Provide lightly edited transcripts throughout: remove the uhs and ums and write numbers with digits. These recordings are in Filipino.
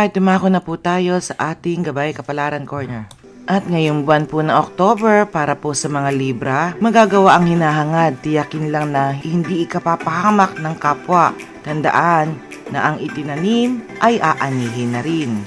Alright, dumako na po tayo sa ating Gabay Kapalaran Corner. At ngayong buwan po ng October, para po sa mga Libra, magagawa ang hinahangad. Tiyakin lang na hindi ikapapahamak ng kapwa. Tandaan na ang itinanim ay aanihin na rin.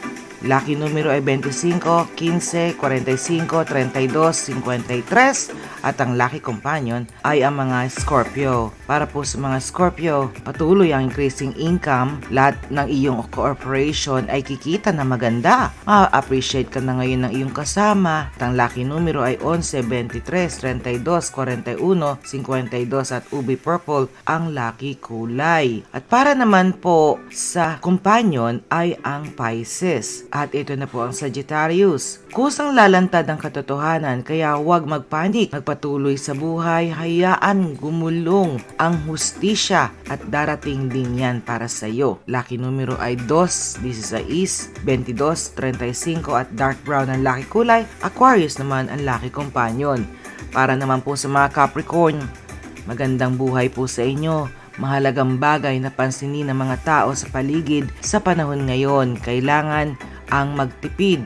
Lucky numero ay 25, 15, 45, 32, 53 at ang lucky companion ay ang mga Scorpio. Para po sa mga Scorpio, patuloy ang increasing income. Lahat ng iyong corporation ay kikita na maganda. Ma-appreciate ka na ngayon ng iyong kasama. At ang lucky numero ay 11, 23, 32, 41, 52 at ubi purple ang lucky kulay. At para naman po sa companion ay ang Pisces. At ito na po ang Sagittarius. Kusang lalantad ang katotohanan, kaya huwag magpanik. Magpatuloy sa buhay, hayaan gumulong ang hustisya at darating din yan para sa iyo. Lucky numero ay 2, 16, 22, 35 at dark brown ang lucky kulay. Aquarius naman ang lucky companion. Para naman po sa mga Capricorn, magandang buhay po sa inyo. Mahalagang bagay na pansinin ng mga tao sa paligid sa panahon ngayon. Kailangan ang magtipid.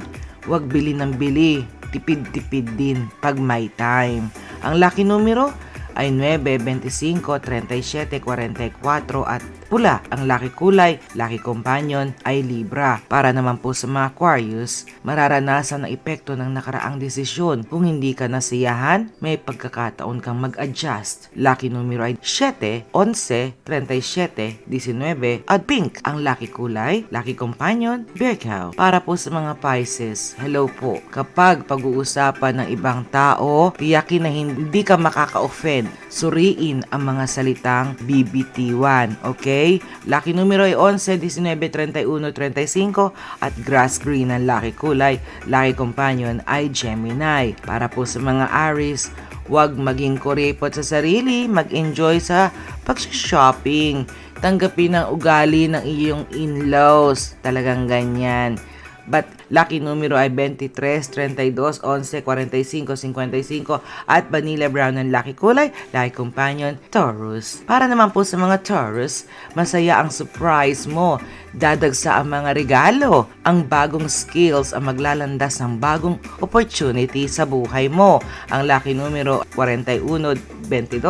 Huwag bili ng bili. Tipid-tipid din pag may time. Ang lucky numero ay 9, 25, 37, 44 at pula. Ang lucky kulay, lucky companion ay Libra. Para naman po sa mga Aquarius, mararanasan ang epekto ng nakaraang desisyon. Kung hindi ka nasiyahan, may pagkakataon kang mag-adjust. Lucky numero ay 7, 11, 37, 19 at pink. Ang lucky kulay, lucky companion, Virgo. Para po sa mga Pisces, hello po. Kapag pag-uusapan ng ibang tao, tiyakin na hindi ka makaka-offend. Suriin ang mga salitang bibitiwan. Okay? Lucky numero ay 11, 19, 31, 35 at grass green ang lucky kulay. Lucky companion ay Gemini. Para po sa mga Aries, huwag maging kuripot sa sarili, mag-enjoy sa pag-shopping. Tanggapin ang ugali ng iyong in-laws. Talagang ganyan. But lucky numero ay 23, 32, 11, 45, 55 at vanilla brown ang lucky kulay, lucky companion, Taurus. Para naman po sa mga Taurus, masaya ang surprise mo. Dadagsa ang mga regalo. Ang bagong skills ang maglalandas ng bagong opportunity sa buhay mo. Ang lucky numero 41, 22,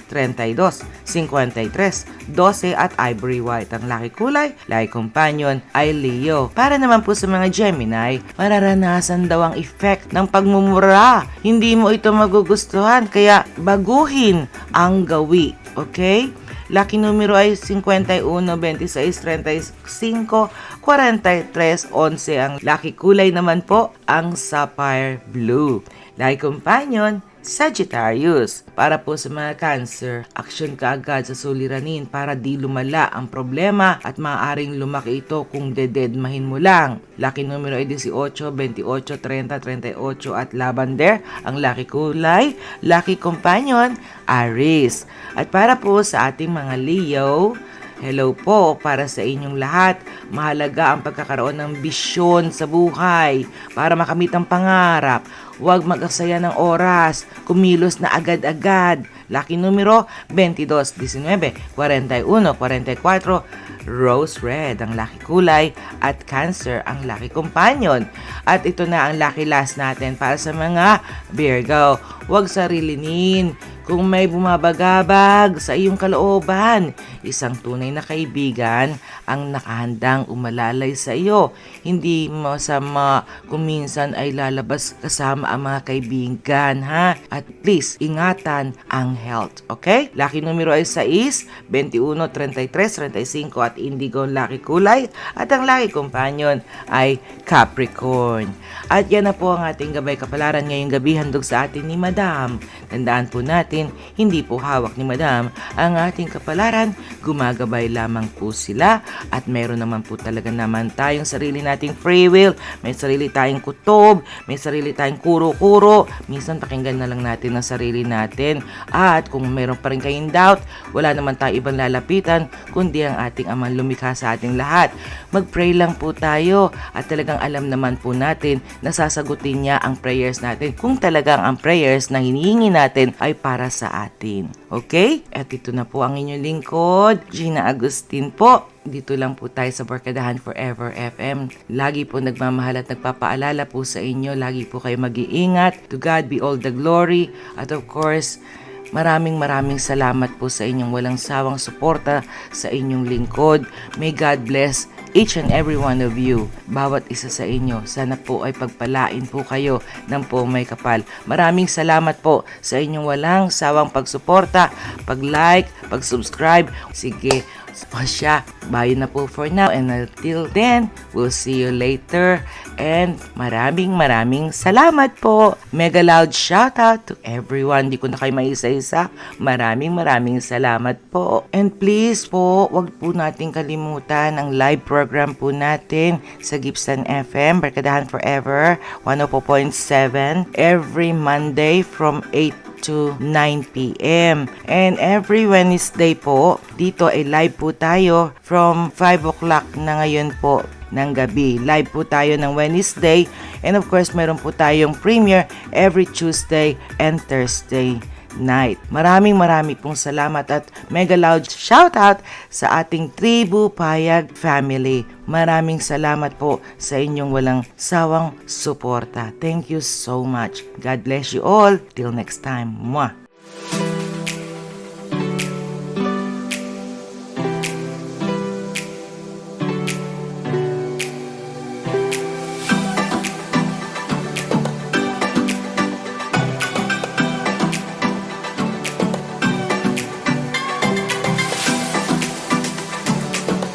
32, 53, 12 at ivory white. Ang lucky kulay, lucky companion ay Leo. Para naman po sa mga Gemini, mararanasan daw ang effect ng pagmumura. Hindi mo ito magugustuhan, kaya baguhin ang gawi. Okay? Lucky numero ay 51, 26, 35, 43, 11. Ang lucky kulay naman po ang sapphire blue. Lucky companion, Sagittarius. Para po sa mga Cancer, aksyon ka agad sa suliranin para di lumala ang problema at maaaring lumaki ito kung dededmahin mo lang. Lucky numero ay 18, 28, 30, 38 at lavender. Ang lucky kulay, lucky companion, Aries. At para po sa ating mga Leo, hello po para sa inyong lahat. Mahalaga ang pagkakaroon ng bisyon sa buhay para makamit ang pangarap. Huwag mag-aksaya ng oras, kumilos na agad-agad. Lucky numero 22, 19, 41, 44, rose red ang lucky kulay at Cancer ang lucky companion. At ito na ang lucky last natin para sa mga Virgo. Huwag sarilinin kung may bumabagabag sa iyong kalooban. Isang tunay na kaibigan ang nakahandang umalalay sa iyo. Hindi masama kung minsan ay lalabas kasama ang mga kaibigan, ha? At please, ingatan ang health, okay? Lucky numero ay 6, 21, 33, 35 at indigo ang lucky kulay. At ang lucky companion ay Capricorn. At yan na po ang ating gabay kapalaran ngayong gabi, handog sa atin ni Madam. Tandaan po natin, hindi po hawak ni Madam ang ating kapalaran, gumagabay lamang po sila at meron naman po talaga naman tayong sarili nating free will, may sarili tayong kutob, may sarili tayong kuro-kuro, minsan pakinggan na lang natin ang sarili natin. At kung meron pa rin kayong doubt, wala naman tayo ibang lalapitan kundi ang ating amang lumikha sa ating lahat. Mag-pray lang po tayo at talagang alam naman po natin na sasagutin niya ang prayers natin kung talagang ang prayers na hinihingi natin ay para sa atin. Okay? At ito na po ang inyong lingkod, Gina Agustin po. Dito lang po tayo sa Barkadahan Forever FM. Lagi po nagmamahal at nagpapaalala po sa inyo. Lagi po kayo mag-iingat. To God be all the glory. At of course, maraming salamat po sa inyong walang sawang suporta sa inyong lingkod. May God bless each and every one of you. Bawat isa sa inyo. Sana po ay pagpalain po kayo ng po may kapal. Maraming salamat po sa inyong walang sawang pagsuporta, pag-like, pag-subscribe. Sige, o siya, bye na po for now, and until then, we'll see you later, and maraming salamat po. Mega loud shoutout to everyone. Di ko na kayo maisa-isa. Maraming salamat po. And please po, wag po natin kalimutan ang live program po natin sa Gibson FM, Barkadahan Forever 104.7 every Monday from 8 to 9 p.m. And every Wednesday po, dito ay live po tayo from 5 o'clock na ngayon po ng gabi. Live po tayo ng Wednesday, and of course meron po tayong premiere every Tuesday and Thursday night. Marami pong salamat at mega loud shoutout sa ating Tribu Payag family. Maraming salamat po sa inyong walang sawang suporta. Thank you so much. God bless you all. Till next time. Mwah!